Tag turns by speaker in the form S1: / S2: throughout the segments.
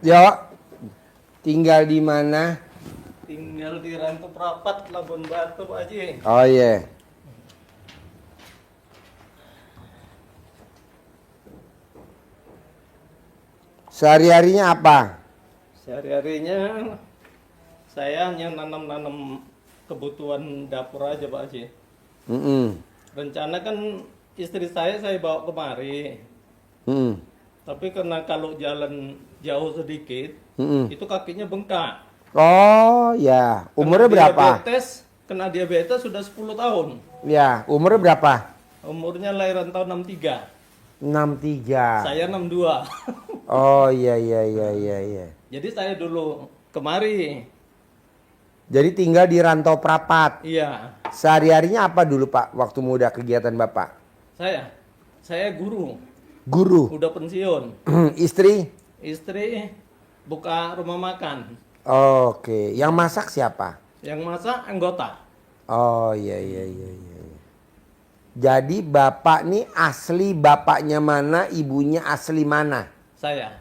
S1: Yo, tinggal di mana?
S2: Tinggal di Ranto Prapat, Labuan Batu, Pak Haji.
S1: Oh iya. Sehari-harinya apa?
S2: Sehari-harinya saya hanya nanam-nanam kebutuhan dapur aja, Pak Haji. Rencana kan istri saya bawa kemari. Tapi karena kalau jalan jauh sedikit, itu kakinya bengkak.
S1: Oh ya, umurnya berapa?
S2: Kena diabetes sudah 10 tahun.
S1: Ya, umurnya berapa?
S2: Umurnya lahiran tahun 63.
S1: 63.
S2: Saya 62.
S1: Oh iya.
S2: Jadi saya dulu kemari.
S1: Jadi tinggal di Rantau Prapat.
S2: Iya.
S1: Sehari-harinya apa dulu Pak, waktu muda kegiatan Bapak?
S2: Saya guru.
S1: Guru.
S2: Udah pensiun.
S1: Istri?
S2: Istri buka rumah makan.
S1: Oke, yang masak siapa?
S2: Yang masak anggota.
S1: Oh iya. Jadi bapak nih asli bapaknya mana, ibunya asli mana?
S2: Saya.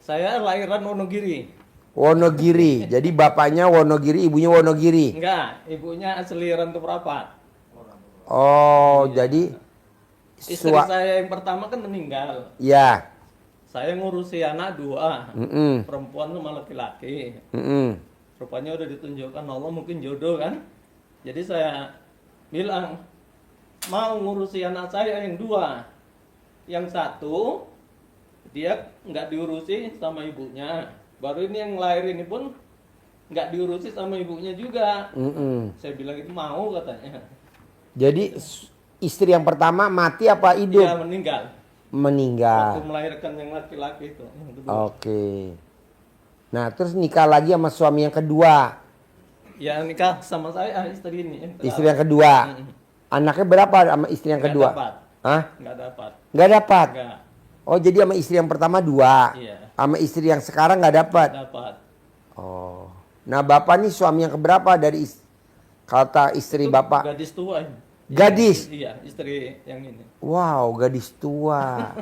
S2: Saya lahiran Wonogiri.
S1: Wonogiri. Jadi bapaknya Wonogiri, ibunya Wonogiri.
S2: Enggak, ibunya asli Ranto Prapat.
S1: Oh, jadi
S2: Istri saya yang pertama kan meninggal.
S1: Ya.
S2: Saya ngurusi anak 2, perempuan sama laki-laki. Rupanya udah ditunjukkan Allah mungkin jodoh kan. Jadi saya bilang, mau ngurusi anak saya yang 2. Yang 1, dia nggak diurusi sama ibunya. Baru ini yang lahir ini pun nggak diurusi sama ibunya juga. Saya bilang itu mau katanya.
S1: Jadi istri yang pertama mati apa hidup?
S2: Iya, meninggal.
S1: Meninggal.
S2: Waktu melahirkan yang laki-laki itu. Yang kedua.
S1: Oke. Nah, terus nikah lagi sama suami yang kedua.
S2: Ya nikah sama saya, istri ini.
S1: Istri yang kedua. Anaknya berapa sama istri yang kedua?
S2: Nggak dapat.
S1: Hah?
S2: Nggak dapat.
S1: Nggak dapat?
S2: Nggak.
S1: Oh, jadi sama istri yang pertama 2.
S2: Iya.
S1: Sama istri yang sekarang nggak dapat?
S2: Nggak dapat.
S1: Oh. Nah, Bapak nih suami yang keberapa dari kata istri
S2: Itu
S1: Bapak?
S2: gadis tua ini.
S1: Gadis?
S2: Iya, istri yang ini.
S1: Wow, gadis tua.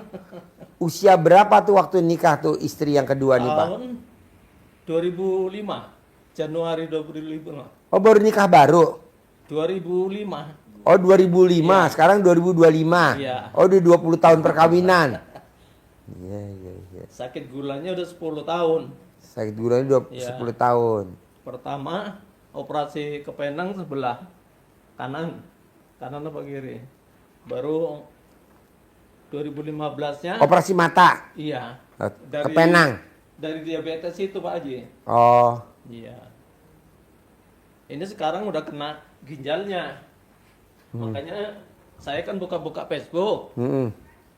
S1: Usia berapa tuh waktu nikah tuh istri yang kedua nih, Pak?
S2: Tahun 2005. Januari 2005.
S1: Oh, baru nikah baru?
S2: 2005.
S1: Oh, 2005.
S2: Iya.
S1: Sekarang 2025.
S2: Iya.
S1: Oh, udah 20 tahun perkawinan. Iya.
S2: Sakit gulanya udah 10 tahun.
S1: Sakit gulanya udah
S2: Iya.
S1: 10 tahun.
S2: Pertama, operasi kepenang sebelah kanan. Kanan apa kiri? Baru 2015-nya.
S1: Operasi mata?
S2: Iya.
S1: Kepenang?
S2: Dari diabetes itu Pak Haji.
S1: Oh.
S2: Iya. Ini sekarang udah kena ginjalnya. Makanya saya kan buka-buka Facebook.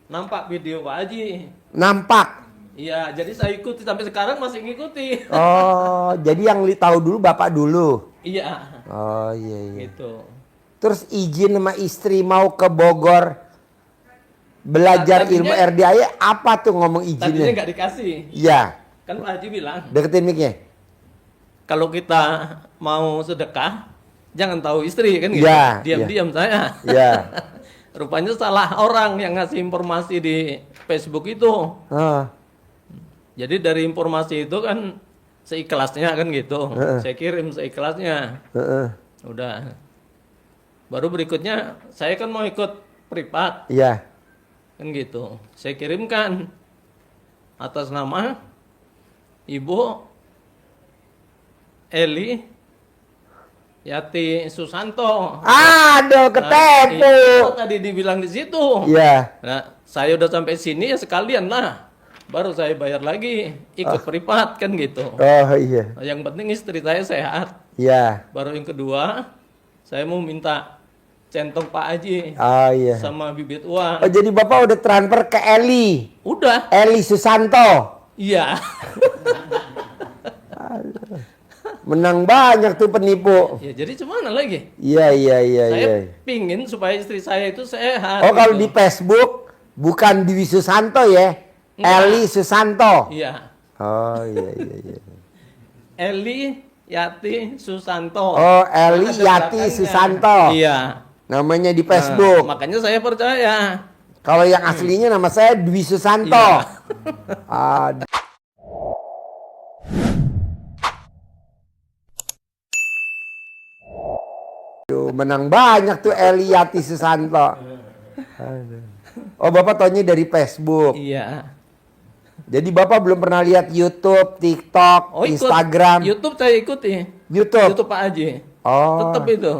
S2: Nampak video Pak Haji.
S1: Nampak?
S2: Iya, jadi saya ikuti sampai sekarang masih ngikuti.
S1: Oh, jadi yang tahu dulu Bapak dulu?
S2: Iya.
S1: Oh, iya.
S2: Gitu.
S1: Terus izin sama istri mau ke Bogor belajar ilmu RDAI apa tuh ngomong
S2: Tadinya
S1: izinnya?
S2: nggak dikasih.
S1: Iya.
S2: Kan Pak Haji bilang,
S1: Deketin mic-nya.
S2: kalau kita mau sedekah, jangan tahu istri kan gitu.
S1: Iya,
S2: Diam-diam saya.
S1: Iya.
S2: Rupanya salah orang yang ngasih informasi di Facebook itu. Jadi dari informasi itu kan seikhlasnya kan gitu. Saya kirim seikhlasnya. Udah. Baru berikutnya saya kan mau ikut privat.
S1: Iya.
S2: Kan gitu. Saya kirimkan atas nama Ibu Eli Yati Susanto.
S1: Aduh, ketemu.
S2: Itu tadi dibilang di situ.
S1: Iya.
S2: Nah, saya udah sampai sini ya sekalian lah. Baru saya bayar lagi, ikut privat kan gitu.
S1: Oh iya.
S2: Yang penting istri saya sehat.
S1: Iya.
S2: Baru yang kedua, saya mau minta centong Pak Haji
S1: Oh iya.
S2: sama bibit uang.
S1: Oh, jadi Bapak udah transfer ke Eli.
S2: Udah.
S1: Eli Susanto.
S2: Iya.
S1: Menang banyak tuh penipu.
S2: Ya jadi gimana lagi?
S1: Iya.
S2: Saya pingin supaya istri saya itu sehat.
S1: Oh, kalau
S2: gitu.
S1: di Facebook bukan Dwi Susanto ya?
S2: Enggak.
S1: Eli Susanto.
S2: Iya.
S1: Oh iya.
S2: Eli Yati Susanto.
S1: Oh, Eli
S2: Ada
S1: Yati
S2: belakangnya.
S1: Susanto.
S2: Iya.
S1: Namanya di
S2: Nah,
S1: Facebook.
S2: makanya saya percaya.
S1: Kalau yang aslinya nama saya Dwi Susanto.
S2: Iya.
S1: Ah, Aduh, menang banyak tuh Eli Yati Susanto. Aduh. Oh, Bapak taunya dari Facebook.
S2: Iya.
S1: Jadi Bapak belum pernah lihat YouTube, TikTok,
S2: Oh, ikut.
S1: Instagram.
S2: YouTube saya ikuti.
S1: YouTube.
S2: YouTube Pak Haji.
S1: Oh.
S2: Tetap itu.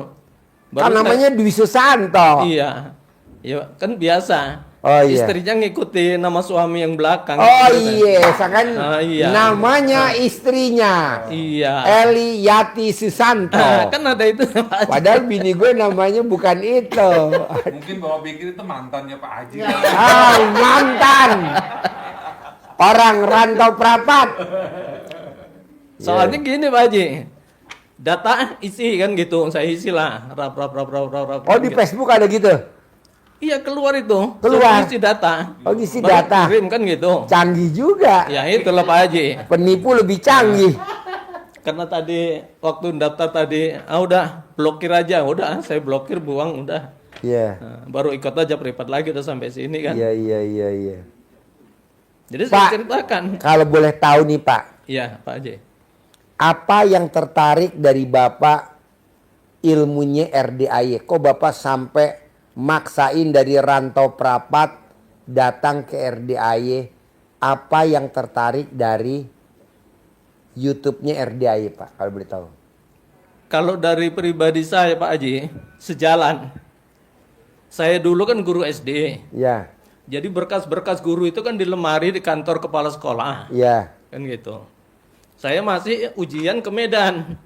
S1: Kan namanya Dwi Susanto.
S2: Iya. Ya kan biasa.
S1: Oh iya.
S2: Istrinya ngikuti nama suami yang belakang.
S1: Oh iya, kan
S2: iya.
S1: namanya istrinya.
S2: Iya.
S1: Eli Yati Susanto.
S2: Kan ada itu Pak Haji.
S1: Padahal bini gue namanya bukan itu.
S3: Mungkin Bapak pikir itu mantannya Pak Haji.
S1: Ah, mantan. Orang rantau perapat.
S2: Soalnya gini Pak Haji. Data isi kan gitu, saya isi lah. Rap.
S1: Oh, di
S2: gitu.
S1: Facebook ada gitu.
S2: Iya keluar itu.
S1: Keluar.
S2: Suruh isi data.
S1: Oh, isi
S2: Baru
S1: data.
S2: kirim kan gitu.
S1: Canggih juga.
S2: Ya itulah Pak Haji.
S1: Penipu lebih canggih.
S2: Karena tadi waktu daftar tadi, udah blokir aja, udah saya blokir buang udah.
S1: Iya.
S2: Nah, baru ikut aja privat lagi udah sampai sini kan.
S1: Iya.
S2: Jadi
S1: Pak,
S2: saya ceritakan.
S1: Kalau boleh tahu nih Pak,
S2: Iya Pak Haji.
S1: apa yang tertarik dari Bapak ilmunya RDAY? Kok Bapak sampai maksain dari rantau perapat datang ke RDAY? Apa yang tertarik dari YouTube-nya RDAY Pak? Kalau boleh tahu.
S2: Kalau dari pribadi saya Pak Haji, sejalan. Saya dulu kan guru SD.
S1: Ya,
S2: Jadi berkas-berkas guru itu kan di lemari di kantor kepala sekolah.
S1: ya.
S2: Kan gitu. Saya masih ujian ke Medan.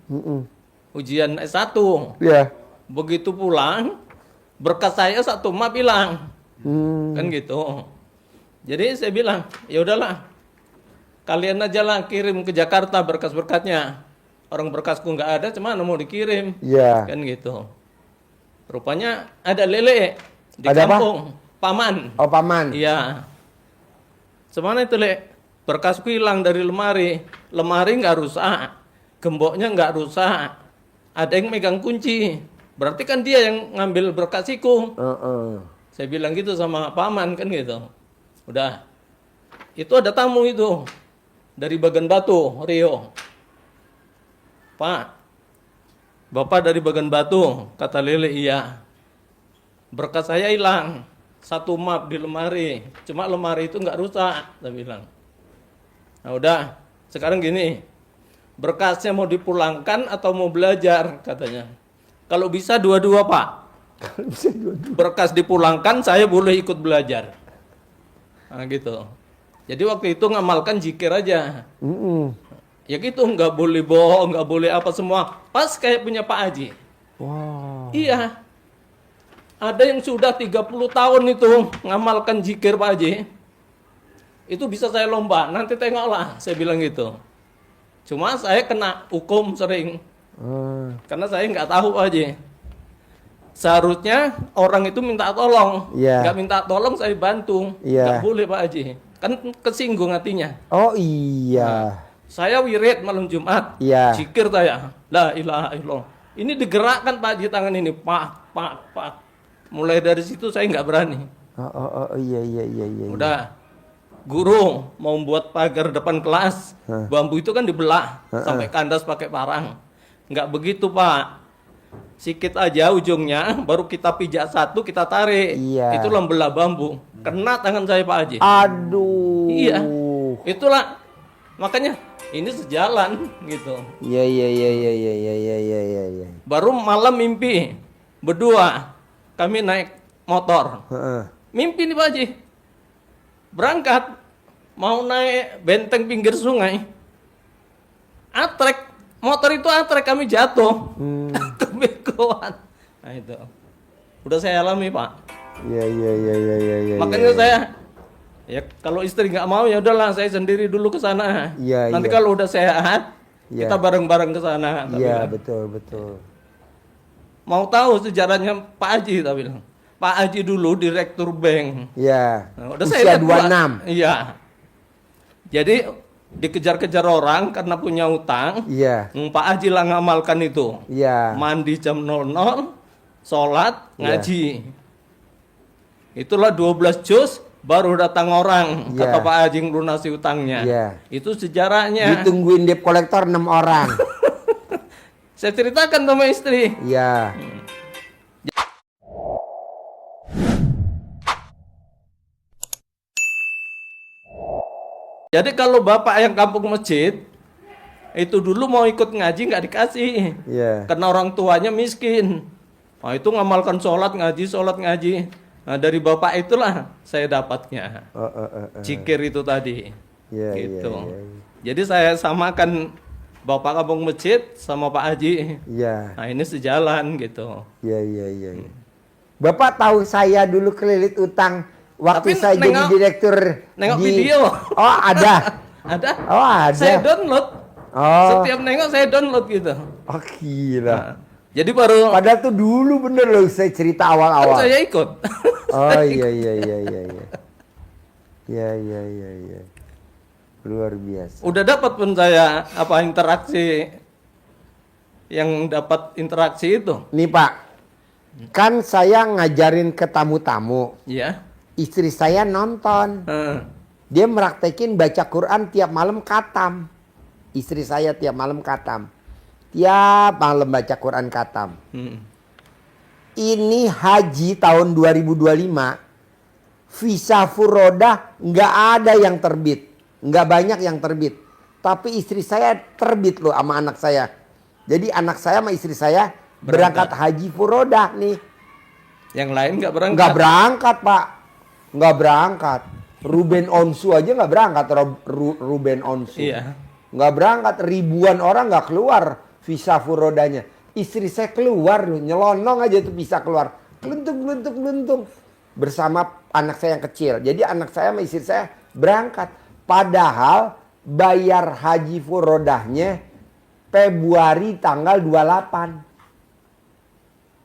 S2: Ujian S1.
S1: Ya.
S2: Begitu pulang, berkas saya satu map hilang. Kan gitu. Jadi saya bilang, ya udahlah. Kalian aja lah kirim ke Jakarta berkas-berkasnya. Orang berkasku nggak ada, cuma mau dikirim.
S1: Ya.
S2: Kan gitu. Rupanya ada lele di
S1: Ada apa?
S2: kampung. Paman.
S1: Oh, Paman.
S2: Iya. Semana itu, Le? Berkasku hilang dari lemari. Lemari nggak rusak. Gemboknya nggak rusak. Ada yang megang kunci. Berarti kan dia yang ngambil berkasiku. Saya bilang gitu sama Paman kan gitu. Udah. Itu ada tamu itu. Dari Bagan Batu, Rio. Pak. Bapak dari Bagan Batu. Kata Lele, iya. Berkas saya hilang. Satu map di lemari. Cuma lemari itu nggak rusak. Saya bilang. Nah udah. Sekarang gini. Berkasnya mau dipulangkan atau mau belajar katanya. Kalau bisa dua-dua Pak. Berkas dipulangkan saya boleh ikut belajar. Nah gitu. Jadi waktu itu ngamalkan zikir aja. Ya gitu, nggak boleh bohong, nggak boleh apa semua. Pas kayak punya Pak Haji.
S1: Wow.
S2: Iya. Ada yang sudah 30 tahun itu ngamalkan zikir Pak Haji. Itu bisa saya lomba, nanti tengoklah, saya bilang gitu. Cuma saya kena hukum sering. Karena saya nggak tahu Pak Haji. Seharusnya orang itu minta tolong.
S1: Iya.
S2: Nggak minta tolong saya bantu.
S1: Iya.
S2: Nggak boleh Pak Haji. Kan kesinggung hatinya.
S1: Oh iya.
S2: Saya wirid malam Jumat.
S1: Iya.
S2: Zikir saya. La ilaha illallah. Ini digerakkan Pak Haji tangan ini. Pak. Mulai dari situ saya nggak berani.
S1: Oh iya.
S2: Udah. Guru mau buat pagar depan kelas. Bambu itu kan dibelah. Sampai kandas pakai parang. Nggak begitu Pak. Sikit aja ujungnya. Baru kita pijak satu kita tarik.
S1: Iya.
S2: Itulah belah bambu. Kena tangan saya Pak Haji.
S1: Aduh.
S2: Iya. Itulah. Makanya ini sejalan gitu.
S1: Iya.
S2: Baru malam mimpi. Berdua. Kami naik motor. Mimpi nih Pak Haji. Berangkat. Mau naik benteng pinggir sungai. Atrek. Motor itu atrek kami jatuh. Kebegoan. Nah itu. Udah saya alami Pak.
S1: Iya.
S2: Makanya saya. Ya kalau istri nggak mau ya udahlah saya sendiri dulu ke sana.
S1: Iya,
S2: Nanti
S1: iya.
S2: kalau udah sehat.
S1: Iya.
S2: Kita bareng-bareng ke sana. tak
S1: Iya,
S2: bilang.
S1: betul.
S2: Mau tahu sejarahnya Pak Haji tak bilang. Pak Haji dulu direktur bank.
S1: Iya.
S2: Nah, udah
S1: Usia
S2: saya lihat pula.
S1: 26.
S2: Iya. Jadi dikejar-kejar orang karena punya utang.
S1: Iya.
S2: Pak Haji lah ngamalkan itu.
S1: Iya.
S2: Mandi jam 00, sholat, ngaji. Itulah 12 juz baru datang orang.
S1: Iya.
S2: Kata Pak Haji ngelunasi utangnya.
S1: Iya.
S2: Itu sejarahnya.
S1: Ditungguin debt collector 6 orang.
S2: Saya ceritakan sama istri.
S1: Iya.
S2: Jadi kalau bapak yang kampung masjid, itu dulu mau ikut ngaji nggak dikasih.
S1: Iya.
S2: Karena orang tuanya miskin. Nah itu ngamalkan sholat ngaji. Nah dari bapak itulah saya dapatnya. Zikir itu tadi.
S1: Iya,
S2: Gitu.
S1: iya, iya.
S2: Jadi saya samakan bapak kampung masjid sama Pak Haji.
S1: Iya.
S2: Nah ini sejalan gitu.
S1: Iya, iya, iya. Iya. Bapak tahu saya dulu kelilit utang waktu
S2: Tapi
S1: saya jadi direktur
S2: nengok
S1: di...
S2: video.
S1: Oh, ada.
S2: Ada?
S1: Oh, ada.
S2: Saya download.
S1: Oh.
S2: Setiap nengok saya download gitu.
S1: Oh, gila.
S2: Nah, jadi baru
S1: Padahal tuh dulu bener loh saya cerita
S2: kan
S1: awal-awal.
S2: saya ikut.
S1: Oh, iya, iya, iya, iya, iya. Iya, iya, iya, iya. Luar biasa.
S2: Udah dapat pun saya apa interaksi yang dapat interaksi itu.
S1: Nih Pak, kan saya ngajarin ke tamu-tamu.
S2: Ya.
S1: Istri saya nonton. Dia meraktekin baca Quran tiap malam khatam. Istri saya tiap malam khatam. Tiap malam baca Quran khatam. Ini haji tahun 2025. Visa furodah nggak ada yang terbit. Nggak banyak yang terbit. Tapi istri saya terbit loh sama anak saya. Jadi anak saya sama istri saya berangkat haji furodah nih.
S2: Yang lain nggak berangkat.
S1: Nggak berangkat Pak. Nggak berangkat. Ruben Onsu aja nggak berangkat. Ruben Onsu.
S2: Iya.
S1: Nggak berangkat. Ribuan orang nggak keluar visa furodanya. Istri saya keluar loh. Nyelonong aja tuh bisa keluar. Kelentung. Bersama anak saya yang kecil. Jadi anak saya sama istri saya berangkat. Padahal bayar haji furodahnya Februari tanggal 28.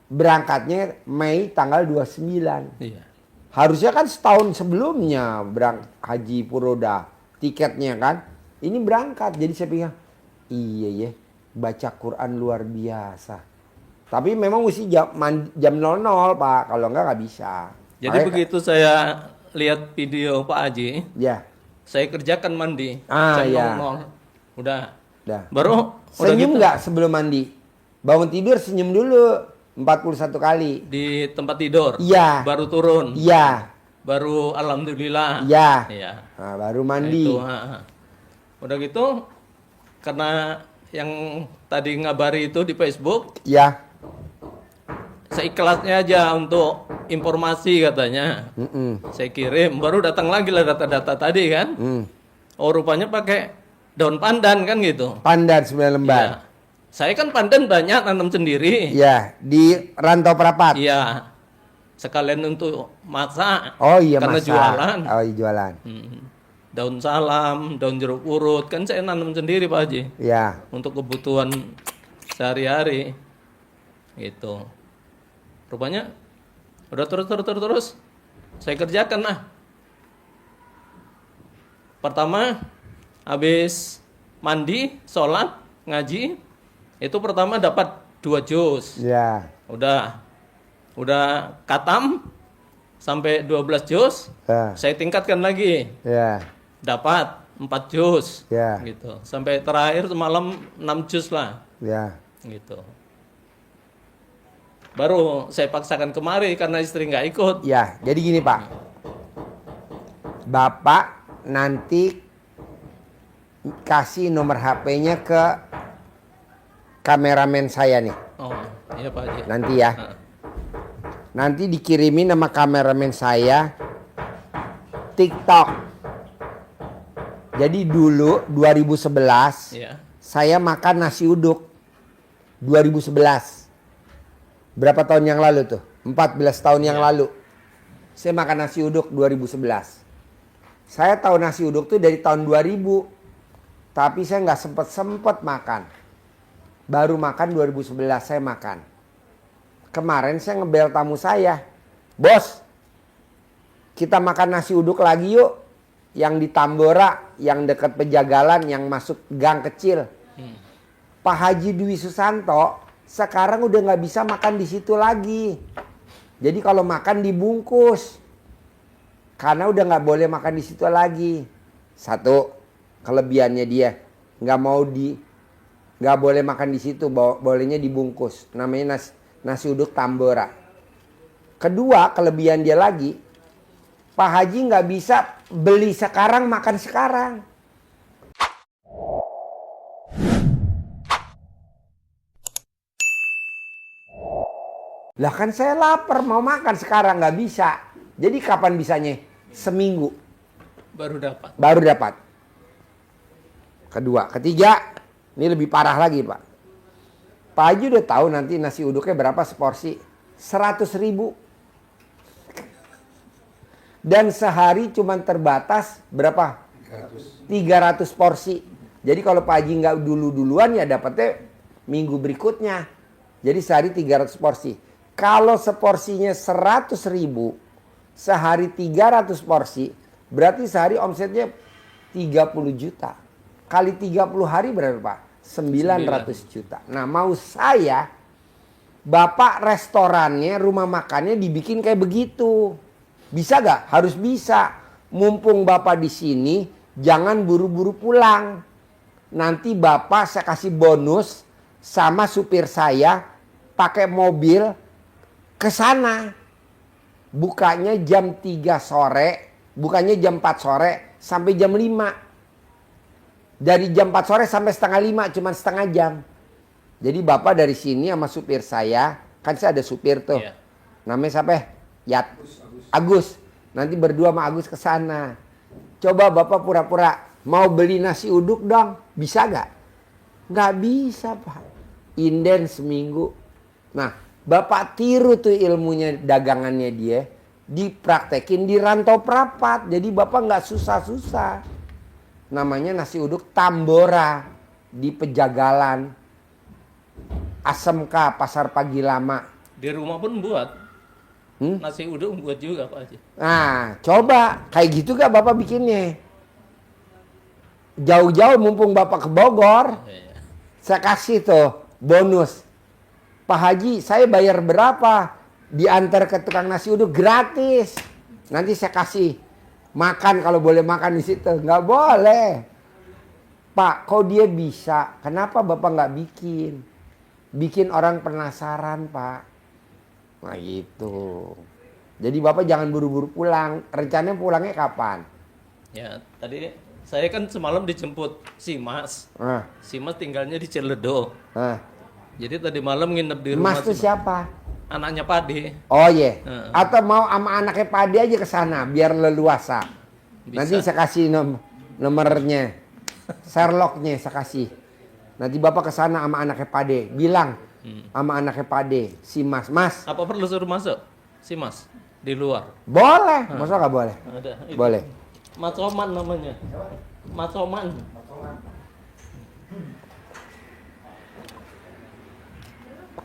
S1: Berangkatnya Mei tanggal 29.
S2: Iya.
S1: Harusnya kan setahun sebelumnya berangkat haji furodah tiketnya kan. Ini berangkat. Jadi saya pikir iya ya baca Quran luar biasa. Tapi memang mesti jam 00 Pak. Kalau nggak bisa.
S2: Jadi begitu saya lihat video Pak Haji,
S1: Ya.
S2: saya kerjakan mandi.
S1: Ah,
S2: Jam
S1: ya.
S2: 00. Udah.
S1: Dah.
S2: Baru udah
S1: Senyum
S2: gitu,
S1: nggak sebelum mandi? Bangun tidur senyum dulu 41 kali.
S2: di tempat tidur.
S1: Iya.
S2: Baru turun.
S1: Iya.
S2: Baru alhamdulillah.
S1: Iya.
S2: Iya.
S1: Nah, baru
S2: Nah,
S1: mandi.
S2: itu, udah gitu karena yang tadi ngabari itu di Facebook,
S1: Ya.
S2: seikhlasnya aja untuk informasi katanya. Saya kirim, baru datang lagi lah data-data tadi kan. Oh rupanya pakai daun pandan kan gitu.
S1: Pandan 9 lembar.
S2: Iya. Saya kan pandan banyak nanam sendiri.
S1: Iya, di Rantau Prapat.
S2: Iya. Sekalian untuk masak.
S1: Oh iya,
S2: karena
S1: masak.
S2: jualan.
S1: Oh iya, jualan.
S2: Daun salam, daun jeruk purut kan saya nanam sendiri Pak Haji.
S1: Iya.
S2: Untuk kebutuhan sehari-hari. Gitu. Rupanya udah terus saya kerjakan lah. Pertama habis mandi, sholat, ngaji, itu pertama dapat 2 juz.
S1: Iya.
S2: Udah katam sampai 12 juz.
S1: Ya.
S2: Saya tingkatkan lagi.
S1: Iya.
S2: Dapat 4 juz.
S1: Ya.
S2: Gitu. Sampai terakhir semalam 6 juz lah.
S1: Iya.
S2: Gitu. Baru saya paksakan kemari karena istri nggak ikut.
S1: Ya, jadi gini Pak. Bapak nanti kasih nomor HP-nya ke kameramen saya nih.
S2: Oh, iya Pak Haji.
S1: Nanti ya. Nanti dikirimin sama kameramen saya TikTok. Jadi dulu 2011
S2: Iya.
S1: saya makan nasi uduk. 2011. Berapa tahun yang lalu tuh? 14 tahun yang lalu. Saya makan nasi uduk 2011. Saya tahu nasi uduk tuh dari tahun 2000. Tapi saya nggak sempet makan. Baru makan 2011 saya makan. Kemarin saya ngebel tamu saya. Bos, kita makan nasi uduk lagi yuk. Yang di Tambora, yang dekat Pejagalan, yang masuk gang kecil. Pak Haji Dwi Susanto sekarang udah nggak bisa makan di situ lagi. Jadi kalau makan dibungkus. Karena udah nggak boleh makan di situ lagi. Satu, kelebihannya dia nggak boleh makan di situ, bolehnya dibungkus. Namanya nasi uduk Tambora. Kedua, kelebihan dia lagi, Pak Haji nggak bisa beli sekarang makan sekarang. Lah kan saya lapar mau makan sekarang nggak bisa. Jadi kapan bisanya? Seminggu
S2: Baru dapat.
S1: baru dapat. Kedua, ketiga, ini lebih parah lagi Pak. Pak Haji udah tahu nanti nasi uduknya berapa seporsi? 100.000. Dan sehari cuma terbatas berapa? 300 porsi. Jadi kalau Pak Haji nggak duluan ya dapatnya minggu berikutnya. Jadi sehari 300 porsi. Kalau seporsinya 100.000, sehari 300 porsi, berarti sehari omsetnya 30 juta. Kali 30 hari berapa Pak? 900 juta. Nah mau saya, Bapak restorannya, rumah makannya dibikin kayak begitu. Bisa gak? Harus bisa. Mumpung Bapak di sini, jangan buru-buru pulang. Nanti Bapak saya kasih bonus sama supir saya pakai mobil ke sana. Bukanya jam 3 sore, bukannya jam 4 sore sampai jam 5. Dari jam 4 sore sampai setengah 5, cuma setengah jam. Jadi Bapak dari sini sama supir saya, kan saya ada supir tuh.
S2: Iya.
S1: Namanya siapa? Yat. Agus. Nanti berdua sama Agus ke sana. Coba Bapak pura-pura mau beli nasi uduk dong. Bisa gak? Gak bisa Pak. Inden seminggu. Nah Bapak tiru tuh ilmunya dagangannya dia. Dipraktekin di Rantau Prapat. Jadi Bapak gak susah-susah. Namanya nasi uduk Tambora. Di Pejagalan. ASMK Pasar Pagi Lama.
S2: Di rumah pun buat. Nasi uduk buat juga Pak Haji.
S1: Nah, coba kayak gitu gak Bapak bikinnya? Jauh-jauh mumpung Bapak ke Bogor,
S2: Iya.
S1: saya kasih tuh bonus. Pak Haji, saya bayar berapa? Diantar ke tukang nasi uduk gratis. Nanti saya kasih makan kalau boleh makan di situ. Nggak boleh. Pak, kok dia bisa? Kenapa Bapak nggak bikin? Bikin orang penasaran, Pak. Nah gitu. Jadi Bapak jangan buru-buru pulang. Rencananya pulangnya kapan?
S2: Ya, tadi saya kan semalam dijemput si Mas.
S1: Nah,
S2: Si Mas tinggalnya di Ciledug.
S1: nah.
S2: Jadi tadi malam nginep di rumah
S1: Mas tuh
S2: si
S1: siapa?
S2: anaknya Pade.
S1: Oh iya.
S2: Heeh.
S1: Atau mau sama anaknya Padi aja ke sana biar leluasa.
S2: Bisa.
S1: Nanti saya kasih nomornya. Sherlocknya saya kasih. Nanti Bapak ke sana sama anaknya Pade. Bilang sama anaknya Pade, si Mas. Mas,
S2: Apa perlu suruh masuk? Si Mas di luar.
S1: boleh. Masa nggak boleh?
S2: Ada. Itu.
S1: Boleh.
S2: Mas Oman namanya. Mas Oman.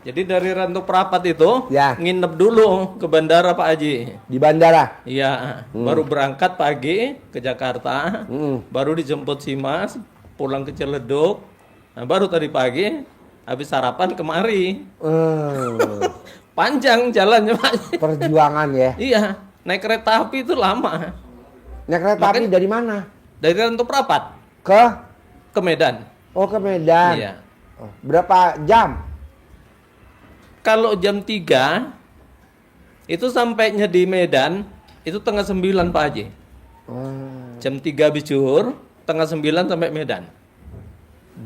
S2: Jadi dari Rantau Prapat itu
S1: Ya.
S2: nginep dulu ke bandara Pak Haji.
S1: Di bandara.
S2: Iya, baru berangkat pagi ke Jakarta, baru dijemput si Mas, pulang ke Ciledug. Nah, baru tadi pagi habis sarapan kemari. Panjang jalannya Pak Haji.
S1: Perjuangan ya.
S2: Iya, naik kereta api itu lama.
S1: Naik kereta api dari mana?
S2: Dari Rantau Prapat
S1: Ke
S2: ke Medan.
S1: Oh, ke Medan.
S2: Iya.
S1: Oh, berapa jam?
S2: Kalau jam 3 itu sampainya di Medan itu tengah 9 Pak Haji. Jam 3 habis zuhur, tengah 9 sampai Medan.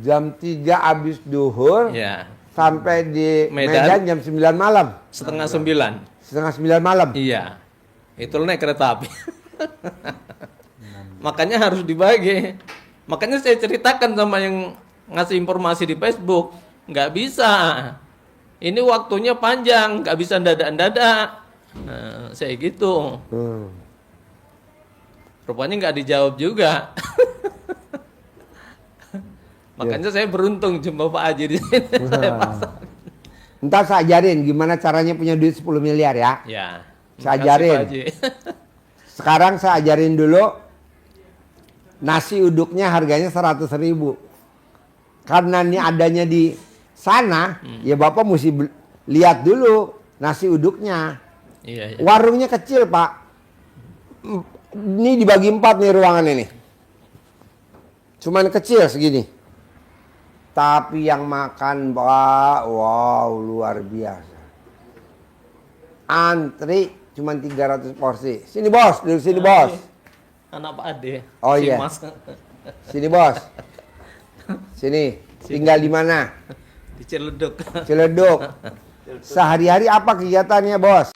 S1: Jam 3 habis duhur
S2: Ya,
S1: sampai di
S2: Medan.
S1: Medan jam 9 malam.
S2: setengah 9.
S1: Setengah 9 malam.
S2: Iya. Itu naik kereta api. Makanya harus dibagi. Makanya saya ceritakan sama yang ngasih informasi di Facebook, nggak bisa. Ini waktunya panjang, nggak bisa dadak-dadak. Nah, saya gitu. Rupanya nggak dijawab juga. Makanya saya beruntung jumpa Pak Haji di sini. Saya pasang.
S1: Ntar saya ajarin gimana caranya punya duit 10 miliar ya.
S2: Ya.
S1: Saya
S2: makasih,
S1: ajarin.
S2: Pak Haji.
S1: Sekarang saya ajarin dulu nasi uduknya harganya 100.000. Karena ini adanya di sana, ya Bapak mesti lihat dulu nasi uduknya.
S2: Iya, iya.
S1: Warungnya kecil Pak. Ini dibagi 4 nih ruangan ini. Cuman kecil segini. Tapi yang makan Pak, wow luar biasa. Antri cuman 300 porsi. Sini bos, duduk sini bos.
S2: Anak Pak Ade.
S1: Oh,
S2: si
S1: iya.
S2: Mas.
S1: Sini bos. Sini. Tinggal di mana?
S2: Di Ciledug.
S1: Ciledug. Sehari-hari apa kegiatannya, Bos?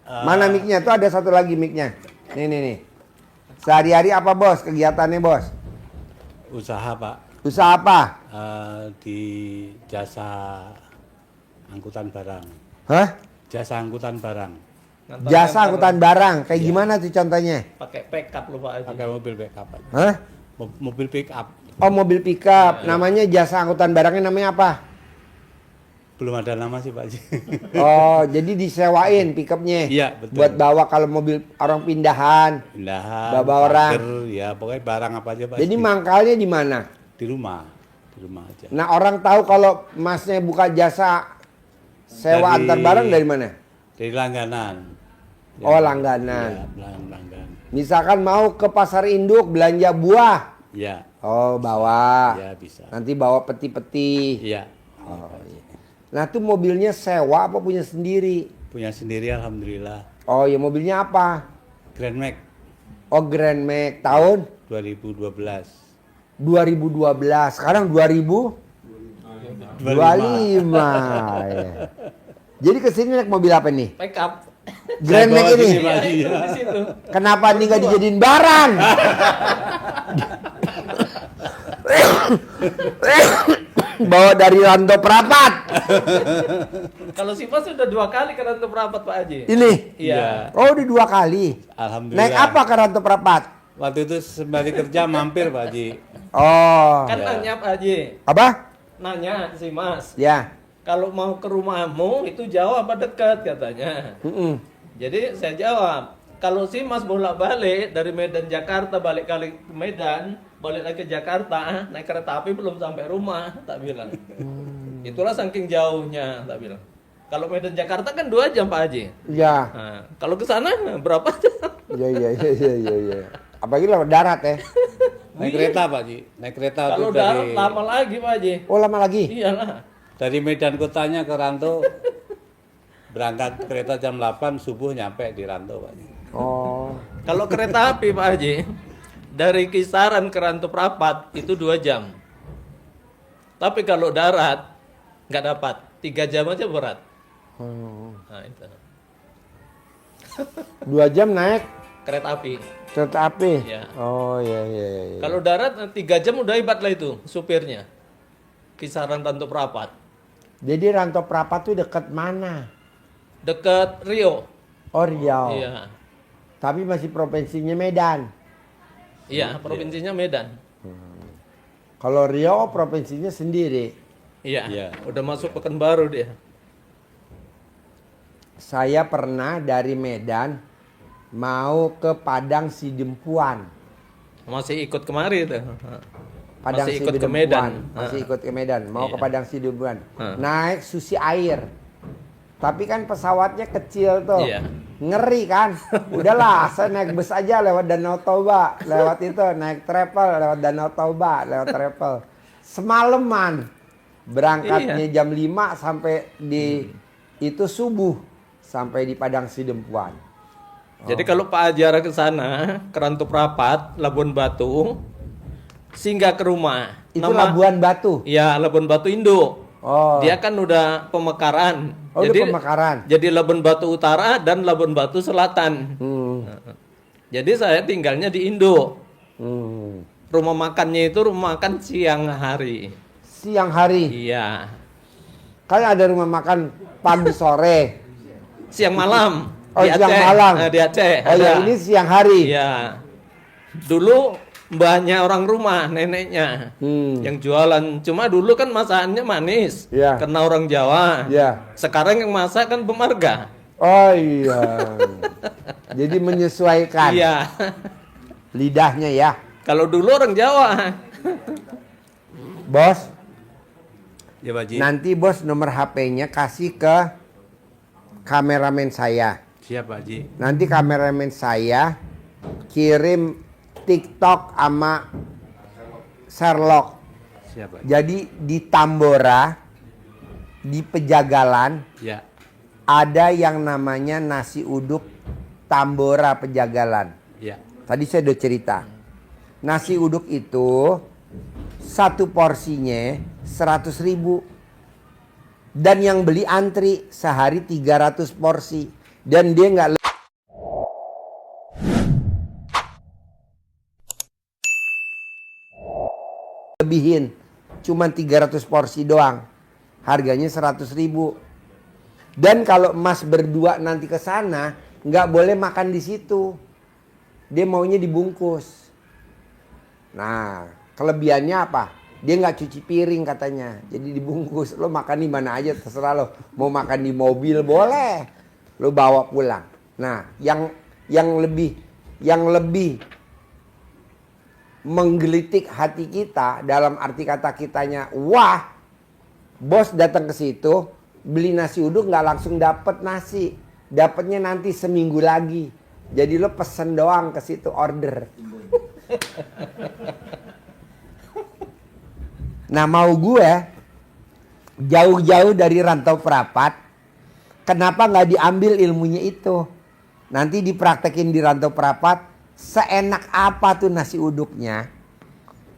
S1: Mana mic-nya? Tuh ada satu lagi mic-nya. Nih. Sehari-hari apa, Bos? Kegiatannya, Bos?
S4: Usaha Pak.
S1: Usaha apa?
S4: Di jasa angkutan barang.
S1: Hah?
S4: Jasa angkutan barang.
S1: Jasa angkutan barang. Kayak gimana tuh contohnya?
S2: Pakai pickup loh Pak Haji.
S4: Pakai mobil backup Pak.
S1: Hah?
S4: Mobil pick up.
S1: Oh, mobil pickup. Namanya jasa angkutan barangnya namanya apa?
S4: Belum ada nama sih Pak Haji.
S1: Oh, jadi disewain pickupnya.
S4: Iya, betul.
S1: Buat bawa kalau mobil orang pindahan.
S4: Pindahan.
S1: Bawa orang.
S4: parkir, ya pokoknya barang apa aja Pak.
S1: Jadi
S4: Haji.
S1: mangkalnya di mana?
S4: Di rumah. Di rumah aja.
S1: Nah, orang tahu kalau Masnya buka jasa sewa
S4: Dari-
S1: antar barang dari mana?
S4: Dari langganan.
S1: Oh, langganan.
S4: Ya, langganan.
S1: Misalkan mau ke pasar induk belanja buah.
S4: Ya,
S1: Oh, bawa.
S4: ya bisa.
S1: Nanti bawa peti-peti.
S4: Iya.
S1: Oh, iya. Nah, tuh mobilnya sewa apa punya sendiri?
S4: Punya sendiri alhamdulillah.
S1: Oh, ya mobilnya apa?
S4: Grand Max
S1: Oh, Grand Max tahun
S4: 2012.
S1: 2012. Sekarang 2025. Ya. Jadi kesini naik mobil apa nih?
S2: Pickup.
S1: Grand Max
S4: Saya bawa
S1: ini.
S4: sini, Pak.
S2: Iya, itu di situ.
S1: Kenapa nih nggak dijadiin barang? Bawa dari Ranto Prapat.
S2: Kalau si Mas sudah 2 kali ke Ranto Prapat Pak Haji.
S1: Ini.
S2: Iya.
S1: Oh, udah 2 kali.
S4: Alhamdulillah.
S1: Naik apa ke Ranto Prapat?
S4: Waktu itu sembari kerja mampir Pak Haji.
S1: Oh.
S2: Kan
S4: Ya.
S2: nanya Pak Haji.
S1: Apa?
S2: Nanya si Mas.
S1: Ya.
S2: Kalau mau ke rumahmu itu jauh apa dekat katanya.
S1: Mm-mm.
S2: Jadi saya jawab, kalau si Mas bolak-balik dari Medan Jakarta balik kali ke Medan, balik lagi ke Jakarta, naik kereta api belum sampai rumah, tak bilang. Itulah saking jauhnya, tak bilang. Kalau Medan Jakarta kan 2 jam Pak Haji.
S1: Ya.
S2: Nah, kalau ke sana berapa jam?
S1: Iya. Apalagi lewat darat ya.
S4: Naik kereta Pak Haji. Naik kereta
S2: Kalau
S4: itu
S2: darat
S4: dari
S2: lama lagi Pak Haji.
S1: Oh, lama lagi.
S2: Iyalah.
S4: dari Medan kotanya ke Ranto. Berangkat kereta jam 8 subuh nyampe di Ranto Pak Haji.
S1: Oh.
S2: Kalau kereta api Pak Haji, dari Kisaran ke Ranto Prapat itu 2 jam. Tapi kalau darat nggak dapat, 3 jam aja berat.
S1: Oh.
S2: Nah, itu.
S1: 2 jam naik
S2: Kereta api.
S1: kereta api.
S2: Iya.
S1: Oh, iya.
S2: Kalau darat 3 jam udah hebat lah itu supirnya. Kisaran Ranto Prapat.
S1: Jadi Ranto Prapat tuh dekat mana?
S2: Dekat Rio.
S1: Oh, Riau.
S2: Iya.
S1: Tapi masih provinsinya Medan.
S2: Iya, provinsinya Medan.
S1: Kalau Riau provinsinya sendiri.
S2: Iya.
S4: Iya.
S2: Udah masuk Pekanbaru dia.
S1: Saya pernah dari Medan mau ke Padang Sidempuan.
S2: Masih ikut kemari itu.
S1: Padang
S2: Masih ikut ke
S1: Sidempuan.
S2: Medan.
S1: Masih ikut ke Medan. Mau ke
S2: Iya.
S1: Padang Sidempuan.
S2: Heeh.
S1: Naik Susi Air. Tapi kan pesawatnya kecil tuh.
S2: Iya.
S1: Ngeri kan. Udahlah, saya naik bus aja lewat Danau Toba. Lewat itu, naik travel lewat Danau Toba. Lewat travel. Semalaman. Berangkatnya
S2: Iya.
S1: jam 5 sampai di itu subuh. Sampai di Padang Sidempuan.
S2: Jadi kalau Pak Ajara ke sana, ke Ranto Prapat, Labuan Batu, singgah ke rumah.
S1: Itu Labuan Batu.
S2: Iya, Labuan Batu Indo.
S1: Oh.
S2: Dia kan udah pemekaran.
S1: Oh, udah pemekaran.
S2: Jadi Labuan Batu Utara dan Labuan Batu Selatan.
S1: Hmm.
S2: Jadi saya tinggalnya di Indo.
S1: Hmm.
S2: Rumah makannya itu rumah makan siang hari.
S1: Siang hari.
S2: Iya.
S1: Kan ada rumah makan pagi sore.
S2: Siang malam.
S1: Oh,
S2: di
S1: siang
S2: Aceh.
S1: malam.
S2: Di Aceh.
S1: Oh ya,
S2: ada.
S1: ini siang hari.
S2: Iya. Dulu mbahnya orang rumah, neneknya. Yang jualan. Cuma dulu kan masakannya manis.
S1: Iya.
S2: Karena orang Jawa.
S1: Iya.
S2: Sekarang yang masak kan pemarga.
S1: Oh iya. Jadi menyesuaikan
S2: Iya.
S1: lidahnya ya.
S2: Kalau dulu orang Jawa.
S1: Bos,
S4: Ya Pak Haji.
S1: nanti bos nomor HP-nya kasih ke kameramen saya.
S4: Siap Pak Haji.
S1: Nanti kameramen saya kirim TikTok sama Sherlock.
S4: Siap Pak Haji.
S1: Jadi di Tambora, di Pejagalan,
S4: Ya.
S1: ada yang namanya nasi uduk Tambora Pejagalan.
S4: Ya.
S1: Tadi saya udah cerita. Nasi uduk itu satu porsinya 100.000. Dan yang beli antri sehari 300 porsi. Dan dia nggak lebihin. Cuman 300 porsi doang. Harganya 100.000. Dan kalau Mas berdua nanti ke sana, nggak boleh makan di situ. Dia maunya dibungkus. Nah, kelebihannya apa? Dia nggak cuci piring katanya. Jadi dibungkus. Lo makan di mana aja terserah lo. Mau makan di mobil boleh. Lo bawa pulang. Nah, yang lebih menggelitik hati kita dalam arti kata kitanya, wah, bos datang ke situ beli nasi uduk nggak langsung dapet nasi, dapetnya nanti seminggu lagi. Jadi lo pesen doang ke situ, order. Nah, mau gue jauh-jauh dari Rantau Prapat, kenapa nggak diambil ilmunya itu? Nanti dipraktekin di Rantau Prapat, seenak apa tuh nasi uduknya.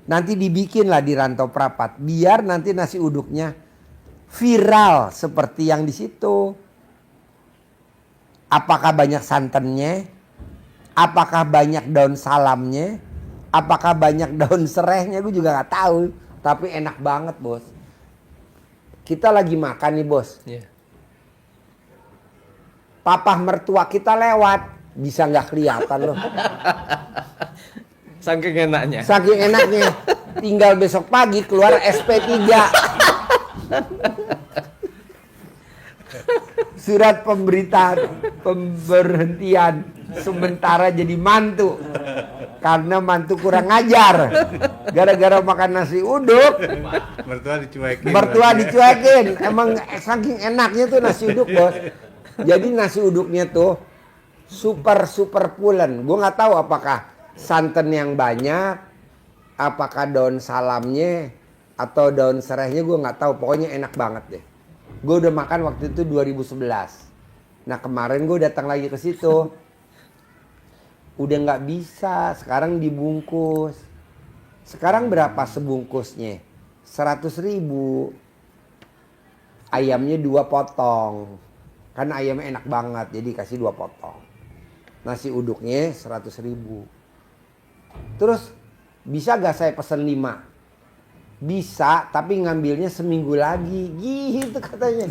S1: Nanti dibikinlah di Rantau Prapat, biar nanti nasi uduknya viral seperti yang di situ. Apakah banyak santannya? Apakah banyak daun salamnya? Apakah banyak daun serehnya? Gue juga nggak tahu. Tapi enak banget, bos. Kita lagi makan nih, bos.
S2: Iya.
S1: Papa mertua kita lewat, bisa nggak kelihatan loh.
S2: Saking enaknya.
S1: Saking enaknya, tinggal besok pagi keluar SP3. Surat pemberhentian sementara jadi mantu. Karena mantu kurang ngajar. Gara-gara makan nasi uduk,
S4: Mertua dicuekin.
S1: mertua dicuekin. Emang saking enaknya tuh nasi uduk, bos. Jadi nasi uduknya tuh super pulen. Gue nggak tahu apakah santan yang banyak, apakah daun salamnya atau daun serehnya, gue nggak tahu. Pokoknya enak banget deh. Gue udah makan waktu itu 2011. Nah, kemarin gue datang lagi ke situ. Udah nggak bisa, sekarang dibungkus. Sekarang berapa sebungkusnya? 100.000. Ayamnya 2 potong. Kan ayamnya enak banget, jadi kasih 2 potong. Nasi uduknya 100.000. Terus bisa gak saya pesen 5? Bisa, tapi ngambilnya seminggu lagi. Gitu katanya.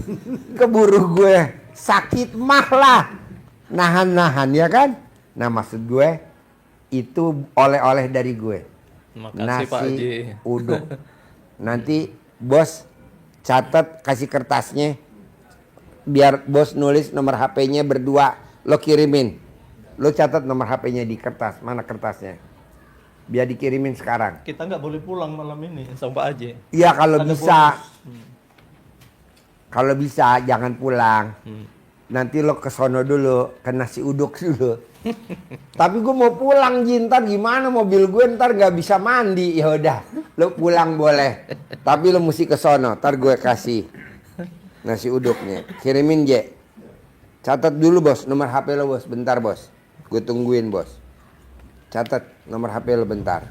S1: Keburu gue sakit mah lah. Nahan-nahan ya kan? Nah, maksud gue itu oleh-oleh dari gue.
S2: Makasih Pak Haji.
S1: Nasi uduk. Nanti bos catat, kasih kertasnya. Biar bos nulis nomor HP-nya berdua. Lo kirimin. Lo catat nomor HP-nya di kertas. Mana kertasnya? Biar dikirimin sekarang.
S2: Kita nggak boleh pulang malam ini sama Pak Haji.
S1: Iya, kalau
S2: Ada
S1: bisa.
S2: bonus.
S1: Kalau bisa jangan pulang. Nanti lo ke sono dulu, ke nasi uduk dulu. Tapi gue mau pulang, Jin. Ntar gimana mobil gue ntar gak bisa mandi. Ya udah, lo pulang boleh. Tapi lo mesti ke sono. Ntar gue kasih nasi uduknya. Kirimin, Je. Catat dulu, bos. Nomor HP lo, bos. Bentar, bos. Gue tungguin, bos. Catat nomor HP lo bentar.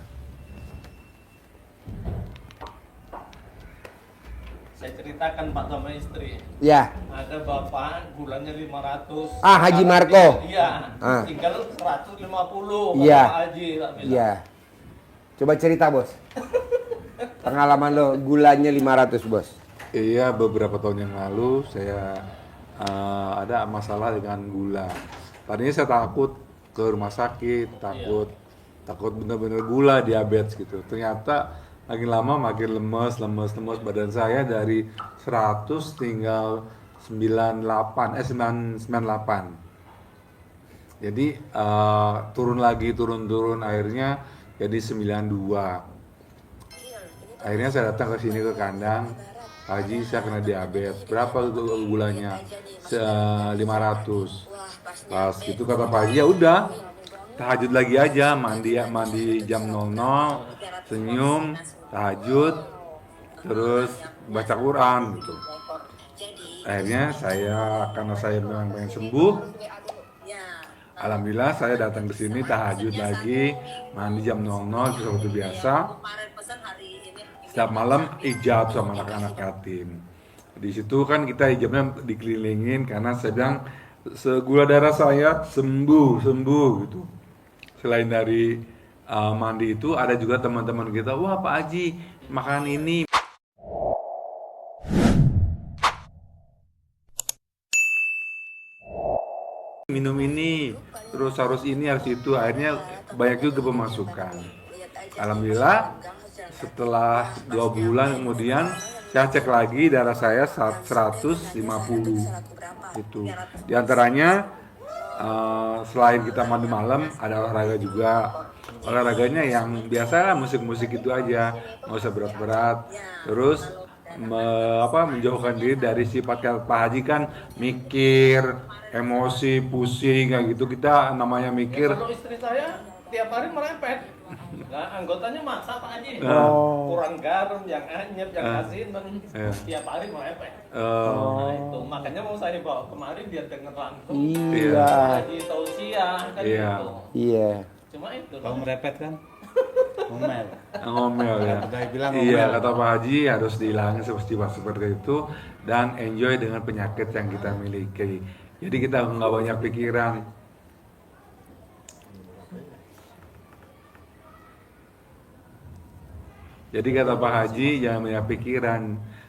S2: Saya ceritakan Pak sama istri.
S1: Ya.
S2: Ada bapak bulannya 500.
S1: Ah, Haji Marco.
S2: Iya.
S1: Ah.
S2: Tinggal 150.
S1: Iya.
S2: Pak Haji tak bilang.
S1: Iya. Coba cerita, bos. Pengalaman lo gulanya 500, bos.
S3: Iya, beberapa tahun yang lalu saya ada masalah dengan gula. Tadinya saya takut ke rumah sakit, takut bener-bener gula, diabetes gitu. Ternyata makin lama makin lemes badan saya dari 100 tinggal 98. Jadi turun akhirnya jadi 92. Akhirnya saya datang ke sini ke kandang, Haji, saya kena diabetes. Berapa gulanya? 500. Pas gitu kata Pak Haji, ya udah, tahajud lagi aja, mandi jam 00, senyum, tahajud, terus baca Quran gitu. Akhirnya karena saya memang pengen sembuh, Alhamdulillah saya datang ke sini tahajud lagi, mandi jam 00 seperti biasa. Setiap malam ijab sama anak-anak yatim. Di situ kan kita ijabnya dikelilingin karena saya bilang segula darah saya sembuh gitu. Selain dari mandi itu ada juga teman-teman kita, wah Pak Haji makan ini. Minum ini, terus harus ini harus itu, akhirnya banyak juga pemasukan. Alhamdulillah setelah 2 bulan kemudian saya cek lagi darah saya 150 itu. Di antaranya selain kita mandi malam ada olahraga juga. Olahraganya yang biasa lah, musik-musik itu aja, nggak usah berat-berat. Terus menjauhkan diri dari sifat Pak Haji kan mikir, emosi, pusing kayak gitu. Kita namanya mikir.
S2: Kalau istri saya tiap hari merepet. Nah, anggotanya masak Pak Haji. Kurang garam, yang anyep, yang asin, tiap hari merepet. Nah, itu makanya mau saya bawa kemarin biar denger langsung.
S1: Iya.
S2: Haji tausiah kan gitu.
S1: Iya.
S2: Cuma itu.
S4: Kalau merepet kan ngomel.
S3: Ngomel ya.
S4: Udah bilang
S3: Iya,
S4: ngomel.
S3: kata Pak Haji harus dihilangin seperti itu dan enjoy dengan penyakit yang kita miliki. Jadi kita nggak banyak pikiran. Jadi kata Pak Haji jangan banyak pikiran,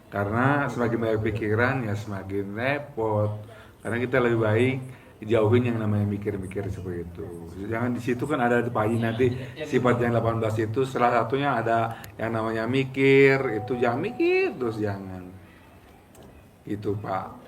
S3: karena semakin banyak pikiran ya semakin repot. Karena kita lebih baik jauhin yang namanya mikir-mikir seperti itu. Jangan di situ kan ada Pak Haji nanti sifat yang 18 itu salah satunya ada yang namanya mikir, itu jangan mikir terus jangan. Itu Pak.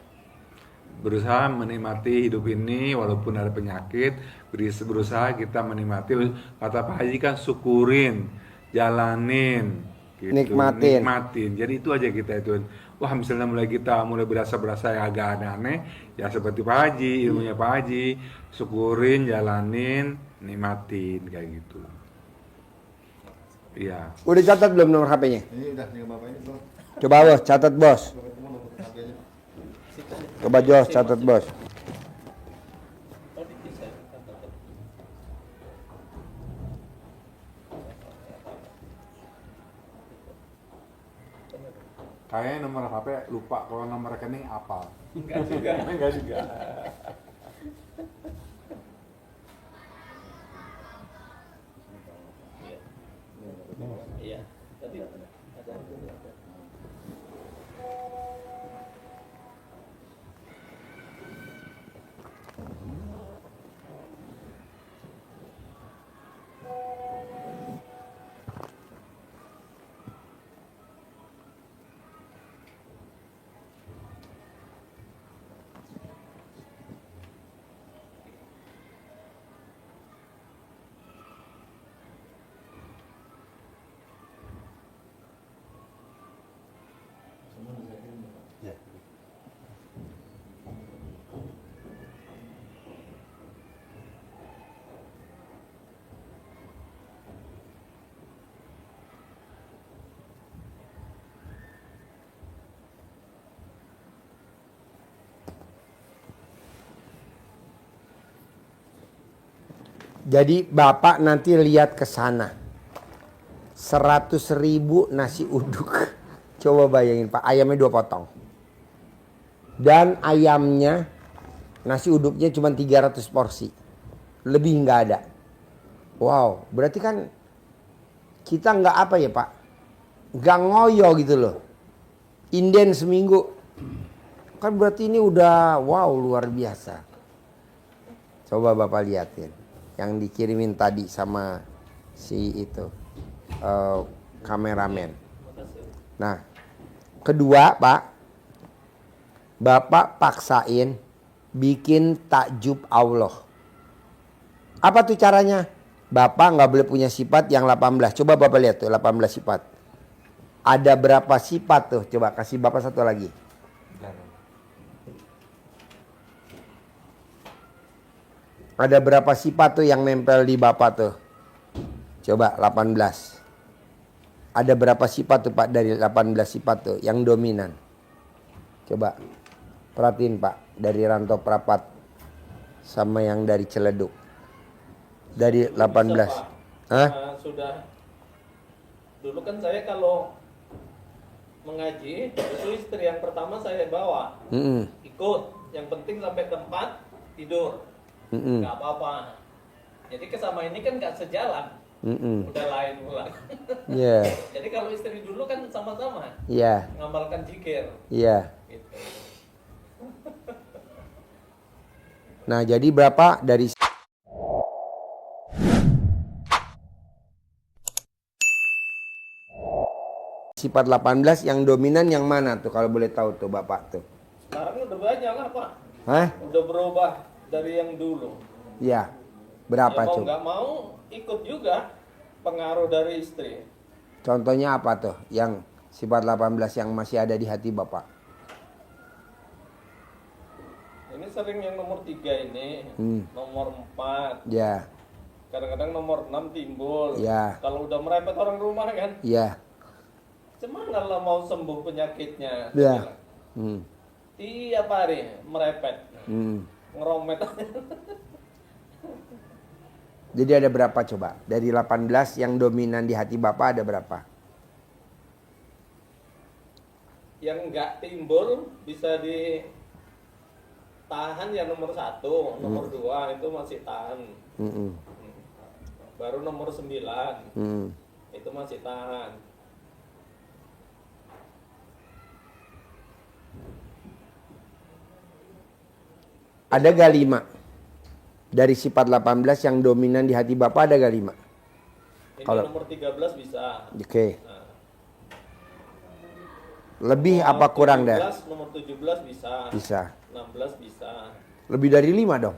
S3: Berusaha menikmati hidup ini walaupun ada penyakit, berusaha kita menikmati. Kata Pak Haji kan syukurin, jalanin gitu. Nikmatin. Jadi itu aja kita itu. Wah misalnya mulai berasa yang agak aneh, ya seperti Pak Haji, ilmunya Pak Haji, syukurin, jalanin, nikmatin kayak gitu. Iya.
S1: Udah catat belum nomor HP-nya?
S5: Ini udah tinggal bapak ini bro.
S1: Coba bos, catat bos.
S5: Bapak ketemu nomor HP-nya.
S1: Coba Jos, catat bos.
S3: Kayaknya nomor HP lupa, kalau nomor rekening apal.
S2: Enggak juga.
S3: Enggak juga.
S2: Iya. Tadi ada.
S1: Jadi Bapak nanti lihat ke sana. 100.000 nasi uduk. Coba bayangin Pak, ayamnya 2 potong. Dan ayamnya, nasi uduknya cuma 300 porsi. Lebih nggak ada. Wow, berarti kan kita nggak apa ya Pak? Nggak ngoyo gitu loh. Inden seminggu. Kan berarti ini udah wow luar biasa. Coba Bapak liatin. Yang dikirimin tadi sama si itu kameramen. Nah, kedua Pak, Bapak paksain bikin takjub Allah. Apa tuh caranya? Bapak nggak boleh punya sifat yang 18. Coba Bapak lihat tuh 18 sifat. Ada berapa sifat tuh? Coba kasih Bapak satu lagi. Ada berapa sifat tuh yang nempel di Bapak tuh? Coba 18. Ada berapa sifat tuh Pak dari 18 sifat tuh yang dominan? Coba perhatiin Pak dari Rantau Prapat sama yang dari Ciledug? Dari 18.
S2: Bisa, Pak.
S1: Hah?
S2: Sudah. Dulu kan saya kalau mengaji, itu istri yang pertama saya bawa.
S1: Mm-mm.
S2: Ikut. Yang penting sampai tempat tidur.
S1: Mm-mm.
S2: Nggak apa-apa. Jadi kesama ini kan nggak sejalan.
S1: Mm-mm.
S2: Udah lain pula.
S1: Iya.
S2: Jadi kalau istri dulu kan sama-sama
S1: Iya.
S2: ngamalkan zikir.
S1: Iya.
S2: Gitu.
S1: Nah, jadi berapa dari sifat 18 yang dominan yang mana tuh kalau boleh tahu tuh Bapak tuh?
S2: Sekarang udah banyak lah Pak.
S1: Hah?
S2: Udah berubah dari yang dulu.
S1: Iya. Berapa
S2: Ya mau
S1: coba?
S2: nggak mau ikut juga pengaruh dari istri.
S1: Contohnya apa tuh yang sifat 18 yang masih ada di hati Bapak?
S2: Ini sering yang nomor 3 ini, nomor 4,
S1: Ya.
S2: kadang-kadang nomor 6 timbul.
S1: Ya.
S2: Kalau udah merepet orang rumah kan,
S1: Iya.
S2: gimana lah mau sembuh penyakitnya?
S1: Ya.
S2: Saya bilang.
S1: Hmm.
S2: Tiap hari merepet,
S1: Hmm.
S2: ngeromet.
S1: Jadi ada berapa coba? Dari 18 yang dominan di hati Bapak ada berapa?
S2: Yang nggak timbul bisa ditahan ya nomor 1, nomor 2 itu masih tahan.
S1: Mm-mm.
S2: Baru nomor 9
S1: Hmm.
S2: itu masih tahan.
S1: Ada gak 5? Dari sifat 18 yang dominan di hati Bapak ada gak 5?
S2: Ini
S1: Kalau-
S2: nomor 13 bisa.
S1: Oke.
S2: Nah,
S1: Lebih
S2: nomor
S1: apa kurang dah?
S2: 17, nomor 17 bisa.
S1: Bisa.
S2: 16 bisa.
S1: Lebih dari 5 dong?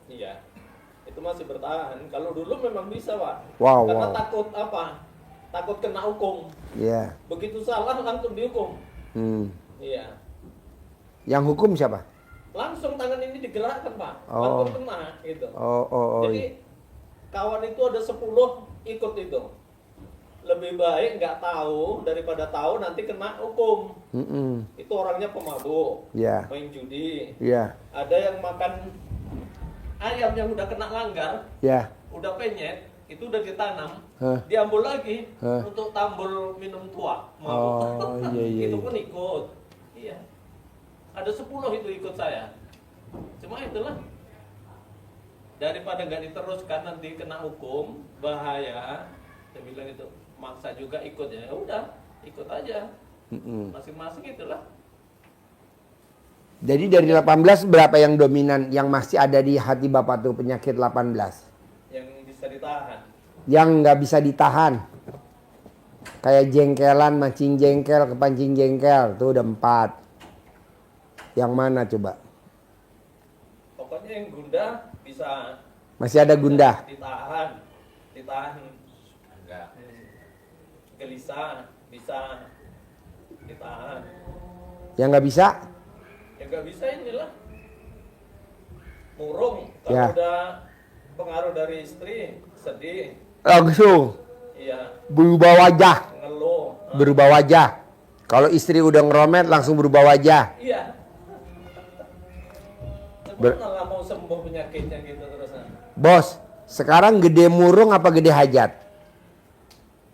S2: Iya. Itu masih bertahan. Kalau dulu memang bisa, Pak.
S1: Wow,
S2: Karena
S1: wow.
S2: takut apa? Takut kena hukum.
S1: Iya.
S2: Begitu salah langsung dihukum.
S1: Hmm.
S2: Iya.
S1: Yang hukum siapa?
S2: Langsung tangan ini digerakkan, Pak.
S1: Oh.
S2: Langsung kena gitu.
S1: Oh.
S2: Jadi kawan itu ada 10 ikut itu. Lebih baik nggak tahu daripada tahu nanti kena hukum.
S1: Mm-mm.
S2: Itu orangnya pemabuk,
S1: Iya.
S2: main judi.
S1: Iya.
S2: Ada yang makan ayam yang udah kena langgar,
S1: Iya.
S2: udah penyet, itu udah ditanam,
S1: Hah.
S2: diambil lagi
S1: Hah.
S2: untuk tambul minum tua.
S1: Oh, iya.
S2: Itu pun ikut. Iya. Ada 10 itu ikut saya. Cuma itulah. Daripada nggak diteruskan nanti kena hukum, bahaya. Saya bilang itu maksa juga ikut ya. Udah, ikut aja.
S1: Mm-mm.
S2: Masing-masing itulah.
S1: Jadi dari 18 berapa yang dominan yang masih ada di hati Bapak tuh penyakit 18?
S2: Yang bisa ditahan.
S1: Yang nggak bisa ditahan. Kayak jengkelan, mancing jengkel, kepancing jengkel. Tuh udah 4. Yang mana coba?
S2: Pokoknya yang gundah bisa
S1: Masih ada gundah.
S2: ditahan. Enggak. Gelisah bisa ditahan.
S1: Yang nggak bisa?
S2: Ya nggak bisa inilah. Murung kalau
S1: Ya.
S2: udah pengaruh dari istri, sedih,
S1: Langsung
S2: iya,
S1: berubah wajah.
S2: ngeluh.
S1: Berubah wajah. Kalau istri udah ngeromet langsung berubah wajah.
S2: Iya.
S1: Ber-
S2: Gimana lah mau sembuh penyakitnya gitu terusan.
S1: Bos, sekarang gede murung apa gede hajat?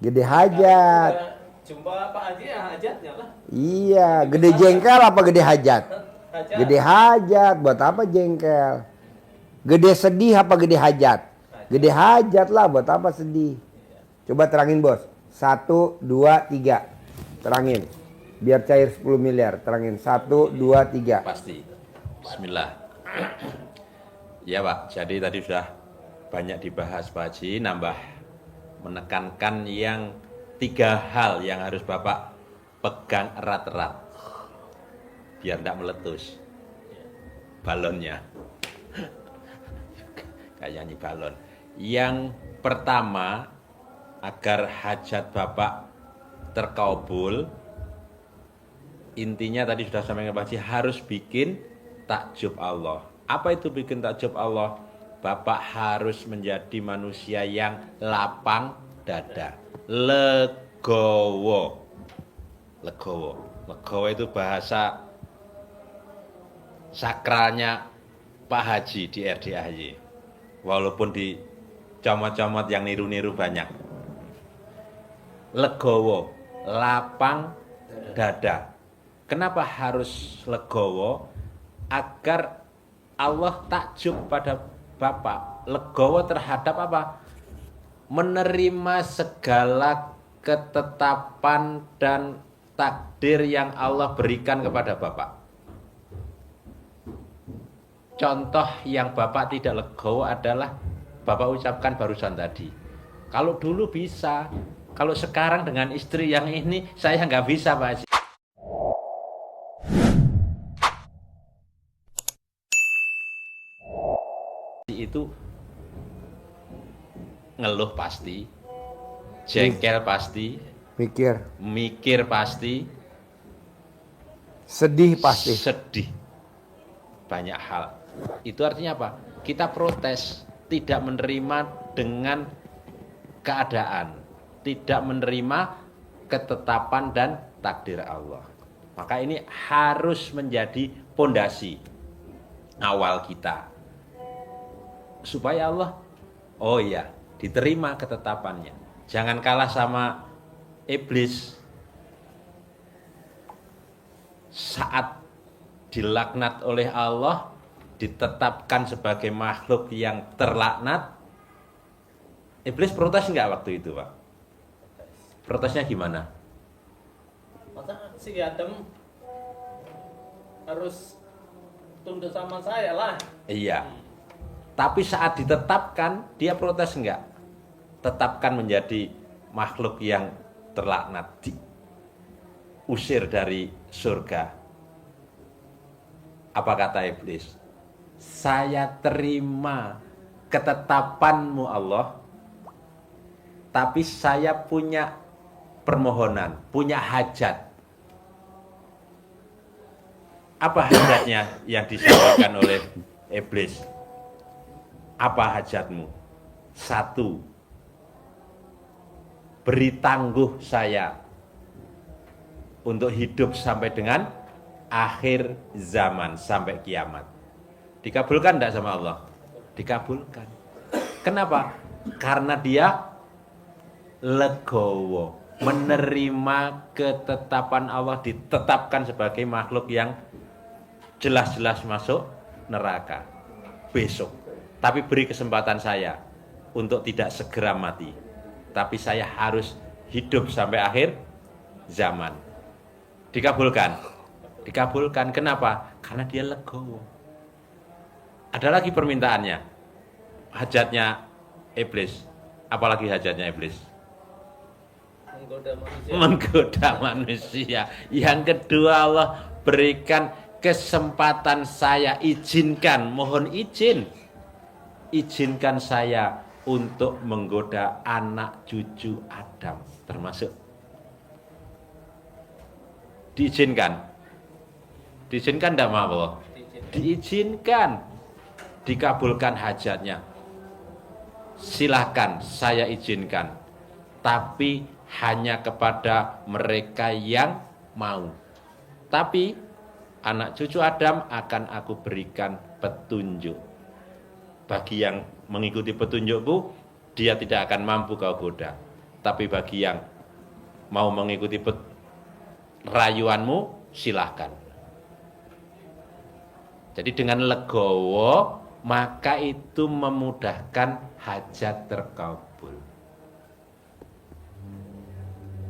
S1: Gede hajat.
S2: Udah jumpa Pak Haji ya hajatnya lah.
S1: Iya, gede jengkel apa gede hajat?
S2: Hajat.
S1: Gede hajat, buat apa jengkel? Gede sedih apa gede hajat? Gede hajat lah, buat apa sedih? Coba terangin bos. 1, 2, 3. Terangin. Biar cair 10 miliar. Terangin. 1, 2, 3.
S6: Pasti. Bismillah. Ya Pak, jadi tadi sudah banyak dibahas Pak Haji, nambah menekankan yang 3 hal yang harus Bapak pegang erat-erat biar tidak meletus balonnya. Kayak nyanyi balon. Yang pertama, agar hajat Bapak terkabul, intinya tadi sudah sampaikan Pak Haji, harus bikin takjub Allah. Apa itu bikin takjub Allah? Bapak harus menjadi manusia yang lapang dada, legowo. Legowo itu bahasa sakralnya Pak Haji di RDAY. Walaupun di comot-comot yang niru-niru banyak. Legowo, lapang dada. Kenapa harus legowo? Agar Allah takjub pada Bapak. Legowo terhadap apa? Menerima segala ketetapan dan takdir yang Allah berikan kepada Bapak. Contoh yang Bapak tidak legowo adalah Bapak ucapkan barusan tadi. Kalau dulu bisa, kalau sekarang dengan istri yang ini saya nggak bisa, Pak Haji. Itu ngeluh pasti, jengkel pasti, mikir pasti,
S1: sedih pasti.
S6: sedih, banyak hal. Itu artinya apa? Kita protes, tidak menerima dengan keadaan, tidak menerima ketetapan dan takdir Allah. Maka ini harus menjadi pondasi awal kita. Supaya Allah, oh iya, diterima ketetapannya. Jangan kalah sama iblis. Saat dilaknat oleh Allah, ditetapkan sebagai makhluk yang terlaknat, iblis protes enggak waktu itu, Pak? Protesnya gimana?
S2: Masa si Adam harus tunduk sama saya lah.
S6: Iya. Tapi saat ditetapkan, dia protes enggak? Tetapkan menjadi makhluk yang terlaknat, diusir dari surga. Apa kata iblis? Saya terima ketetapanmu Allah, tapi saya punya permohonan, punya hajat. Apa hajatnya yang disampaikan oleh iblis? Apa hajatmu? 1, beri tangguh saya untuk hidup sampai dengan akhir zaman, sampai kiamat. Dikabulkan enggak sama Allah? Dikabulkan. Kenapa? Karena dia legowo, menerima ketetapan Allah, ditetapkan sebagai makhluk yang jelas-jelas masuk neraka besok. Tapi beri kesempatan saya untuk tidak segera mati. Tapi saya harus hidup sampai akhir zaman. Dikabulkan. Dikabulkan. Kenapa? Karena dia legowo. Ada lagi permintaannya. Hajatnya iblis. Apalagi hajatnya iblis?
S2: Menggoda manusia.
S6: Menggoda manusia. Yang kedua, Allah berikan kesempatan saya, izinkan, mohon izin. Izinkan saya untuk menggoda anak cucu Adam, termasuk. Diizinkan. Diizinkan enggak sama Allah? Diizinkan. Dikabulkan hajatnya. Silahkan saya izinkan. Tapi hanya kepada mereka yang mau. Tapi anak cucu Adam akan aku berikan petunjuk. Bagi yang mengikuti petunjukku, dia tidak akan mampu kau goda. Tapi bagi yang mau mengikuti rayuanmu, silahkan. Jadi dengan legowo, maka itu memudahkan hajat terkabul.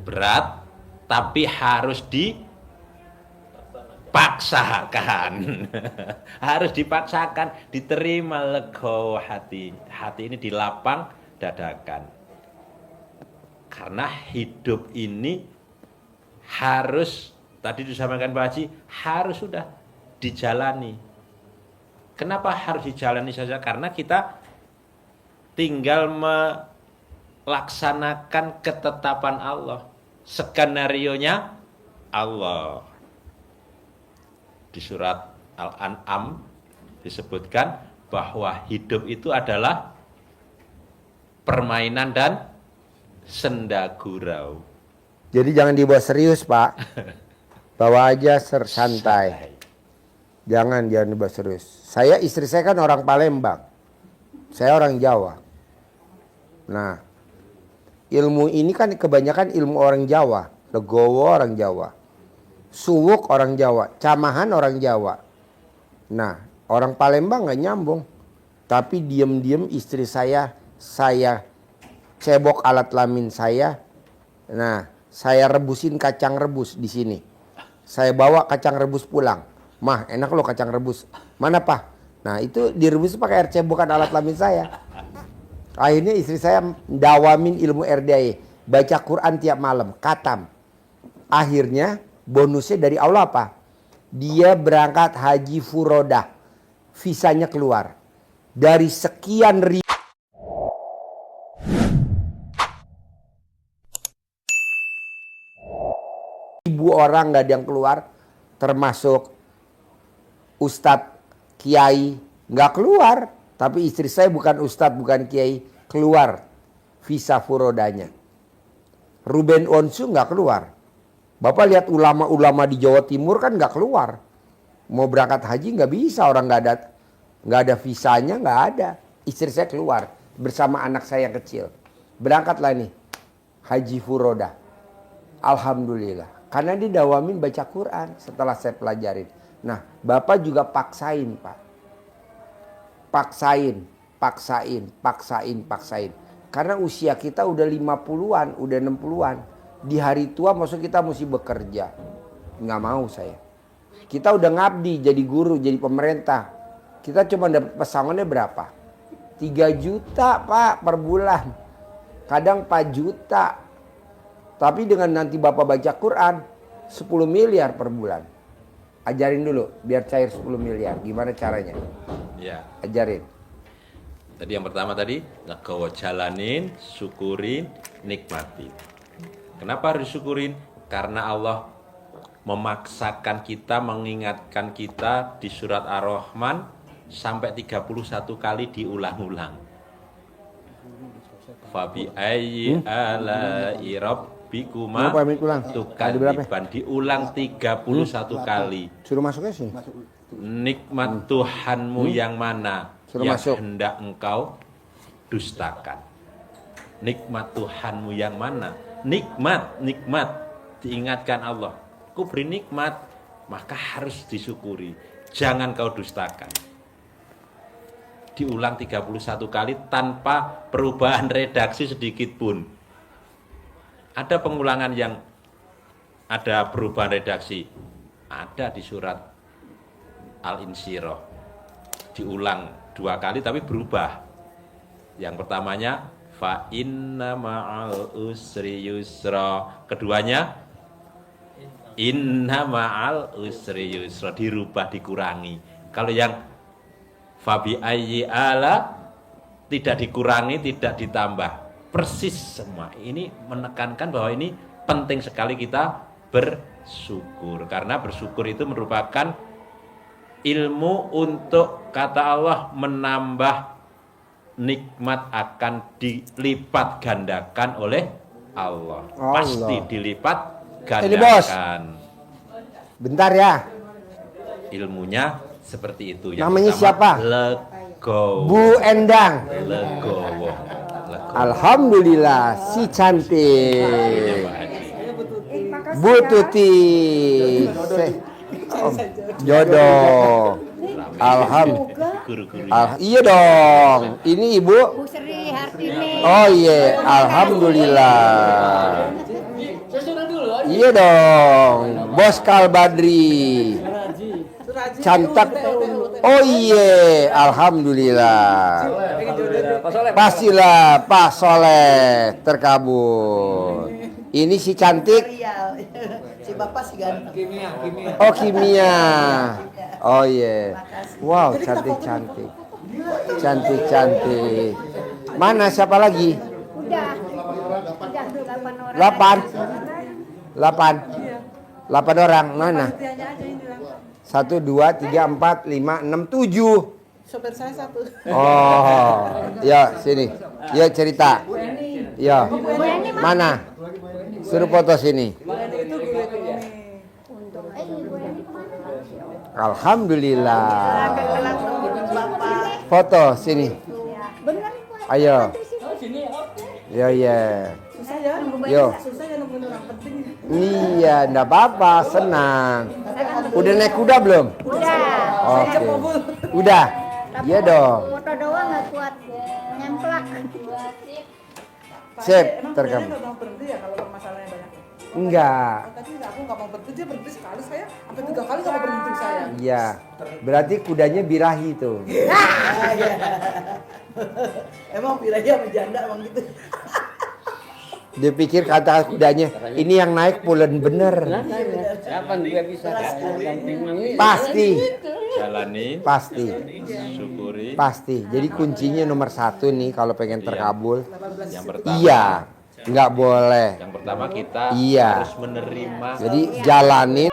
S6: Berat, tapi harus dipaksakan. Harus dipaksakan, diterima legowo hati. Hati ini dilapang dadakan. Karena hidup ini harus, tadi disampaikan Pak Haji, harus sudah dijalani. Kenapa harus dijalani saja? Karena kita tinggal melaksanakan ketetapan Allah. Skenarionya Allah. Di surat Al-An'am disebutkan bahwa hidup itu adalah permainan dan senda gurau.
S1: Jadi jangan dibawa serius, Pak. Bawa aja santai. Jangan dibahas serius. Istri saya kan orang Palembang. Saya orang Jawa. Nah, ilmu ini kan kebanyakan ilmu orang Jawa. Legowo orang Jawa. Suwuk orang Jawa. Camahan orang Jawa. Nah, orang Palembang nggak nyambung. Tapi diam-diam istri saya cebok alat kelamin saya. Nah, saya rebusin kacang rebus di sini. Saya bawa kacang rebus pulang. Mah, enak loh kacang rebus. Mana, Pak? Nah, itu direbus pakai air cebokan alat kelamin saya. Akhirnya istri saya dawamin ilmu RDAE. Baca Quran tiap malam, khatam. Akhirnya bonusnya dari Allah apa? Dia berangkat haji furodah. Visanya keluar. Dari sekian ribu orang gak ada yang keluar. Termasuk Ustadz, Kiai gak keluar. Tapi istri saya bukan Ustadz, bukan Kiai. Keluar visa furodanya. Ruben Onsu gak keluar. Bapak lihat ulama-ulama di Jawa Timur kan gak keluar. Mau berangkat haji gak bisa, orang gak ada visanya, gak ada. Istri saya keluar bersama anak saya yang kecil. Berangkatlah nih haji furoda. Alhamdulillah. Karena dia dawamin baca Quran setelah saya pelajarin. Nah, Bapak juga paksain, Pak. Paksain. Karena usia kita udah 50-an, udah 60-an. Di hari tua maksud kita mesti bekerja. Nggak mau saya. Kita udah ngabdi jadi guru, jadi pemerintah. Kita cuma dapat pesangonnya berapa? 3 juta, Pak, per bulan. Kadang 4 juta. Tapi dengan nanti Bapak baca Quran, 10 miliar per bulan. Ajarin dulu biar cair 10 miliar. Gimana caranya?
S6: Ya.
S1: Ajarin.
S6: Tadi yang pertama tadi, legowo jalanin, syukurin, nikmatin. Kenapa harus syukurin? Karena Allah memaksakan kita, mengingatkan kita di surat Ar-Rahman sampai 31 kali diulang-ulang. Fabi ayyi ala'i rabbikuma tukadziban, diulang 31 kali.
S1: Suruh masuknya sini.
S6: Nikmat Tuhanmu yang mana
S1: Suruh
S6: yang
S1: masuk.
S6: hendak engkau dustakan? Nikmat Tuhanmu yang mana? Nikmat diingatkan Allah. Ku beri nikmat, maka harus disyukuri. Jangan kau dustakan. Diulang 31 kali tanpa perubahan redaksi sedikit pun. Ada pengulangan yang ada perubahan redaksi. Ada di surat Al-Insyirah. Diulang 2 kali tapi berubah. Yang pertamanya fa inna ma'al usri yusra. Keduanya inna ma'al usri yusra, dirubah, dikurangi. Kalau yang fabi ayyi ala tidak dikurangi, tidak ditambah, persis semua. Ini menekankan bahwa ini penting sekali kita bersyukur, karena bersyukur itu merupakan ilmu untuk, kata Allah, menambah nikmat akan dilipat gandakan oleh Allah. Pasti dilipat gandakan.
S1: Bentar ya.
S6: Ilmunya seperti itu.
S1: Namanya siapa?
S6: Legowo.
S1: Bu Endang.
S6: Legowo.
S1: Alhamdulillah si cantik. Bu Tuti. Jodoh.
S6: Guru-guru.
S1: Iya dong. Ini Ibu.
S7: Bu Sri Hartini.
S1: Oh iya, alhamdulillah. Iya dong. Bos Kalbadri. Cantik. Oh iya, alhamdulillah. Pastilah Pak Soleh terkabul. Ini si cantik.
S7: Si Bapak si ganteng.
S1: Oh kimia. Oh iya. Wow, cantik. Mana siapa lagi?
S7: Udah 8 orang.
S1: 8 orang. Mana? 1, 2, 3, 4, 5, 6, 7.
S8: Sopir saya 1.
S1: Oh, ya sini. Ya cerita. Ya. Mana? Suruh foto sini. Alhamdulillah.
S7: Langsung Bapak.
S1: Foto sini.
S7: Bener.
S1: Ayo. Yo ya. Yo. Iya, enggak apa-apa, senang. Udah naik kuda belum?
S7: Udah.
S1: Oke. Udah. Iya dong.
S7: Foto doang nggak kuat. Nyemplak.
S1: Sip,
S8: Emang
S1: terekam.
S8: kudanya nggak mau berhenti ya kalau permasalahannya banyak?
S1: Enggak.
S8: Tadi aku nggak mau berhenti, dia berhenti sekali saya, sampai 3 kali nggak mau berhenti saya.
S1: Iya. Berarti kudanya birahi tuh.
S8: Emang bilangnya berjanda emang gitu.
S1: Dia pikir kata kudanya, ini yang naik pulen bener.
S9: Kapan dia bisa dampingi?
S1: Pasti,
S6: Jalani,
S1: pasti,
S6: syukuri.
S1: pasti. Jadi kuncinya nomor 1 nih kalau pengen terkabul.
S6: Yang pertama,
S1: Iya, nggak boleh.
S6: yang pertama kita
S1: Iya.
S6: harus menerima.
S1: Jadi jalanin.